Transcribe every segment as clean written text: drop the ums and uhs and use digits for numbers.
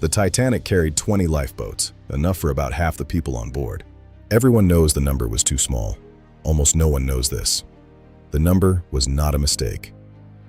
The Titanic carried 20 lifeboats, enough for about half the people on board. Everyone knows the number was too small. Almost no one knows this. The number was not a mistake.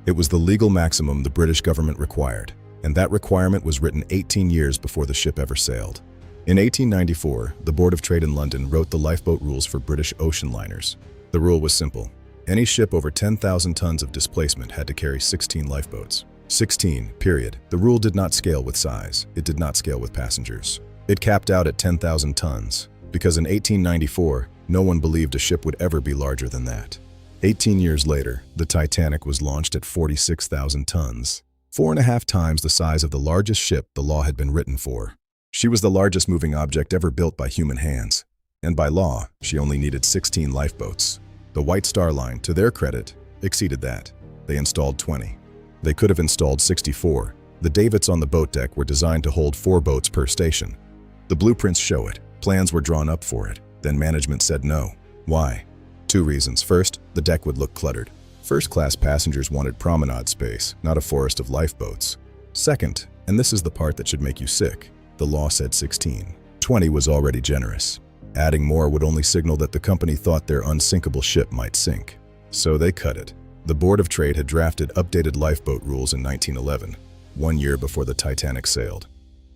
It was the legal maximum the British government required, and that requirement was written 18 years before the ship ever sailed. In 1894, the Board of Trade in London wrote the lifeboat rules for British ocean liners. The rule was simple. Any ship over 10,000 tons of displacement had to carry 16 lifeboats. 16, period. The rule did not scale with size. It did not scale with passengers. It capped out at 10,000 tons, because in 1894, no one believed a ship would ever be larger than that. 18 years later, the Titanic was launched at 46,000 tons, 4.5 times the size of the largest ship the law had been written for. She was the largest moving object ever built by human hands, and by law, she only needed 16 lifeboats. The White Star Line, to their credit, exceeded that. They installed 20. They could have installed 64. The davits on the boat deck were designed to hold 4 boats per station. The blueprints show it. Plans were drawn up for it. Then management said no. Why? 2 reasons. First, the deck would look cluttered. First-class passengers wanted promenade space, not a forest of lifeboats. Second, and this is the part that should make you sick, the law said 16. 20 was already generous. Adding more would only signal that the company thought their unsinkable ship might sink. So they cut it. The Board of Trade had drafted updated lifeboat rules in 1911, 1 year before the Titanic sailed.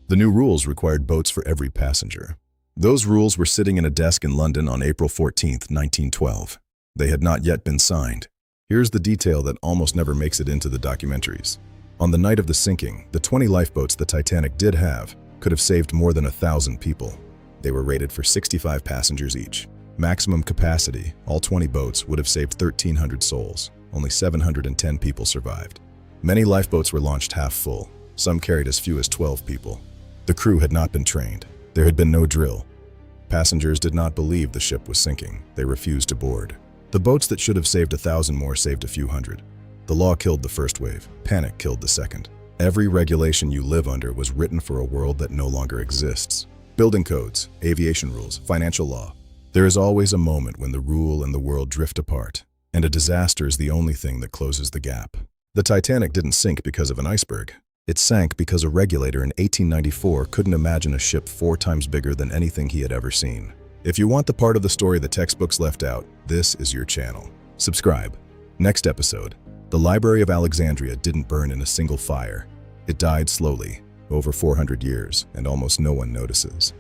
The new rules required boats for every passenger. Those rules were sitting in a desk in London on April 14, 1912. They had not yet been signed. Here's the detail that almost never makes it into the documentaries. On the night of the sinking, the 20 lifeboats the Titanic did have could have saved more than 1,000 people. They were rated for 65 passengers each. Maximum capacity, all 20 boats would have saved 1,300 souls. Only 710 people survived. Many lifeboats were launched half full. Some carried as few as 12 people. The crew had not been trained. There had been no drill. Passengers did not believe the ship was sinking. They refused to board. The boats that should have saved 1,000 more saved a few hundred. The law killed the first wave. Panic killed the second. Every regulation you live under was written for a world that no longer exists. Building codes, aviation rules, financial law. There is always a moment when the rule and the world drift apart, and a disaster is the only thing that closes the gap. The Titanic didn't sink because of an iceberg. It sank because a regulator in 1894 couldn't imagine a ship 4 times bigger than anything he had ever seen. If you want the part of the story the textbooks left out, this is your channel. Subscribe. Next episode. The Library of Alexandria didn't burn in a single fire. It died slowly, over 400 years, and almost no one notices.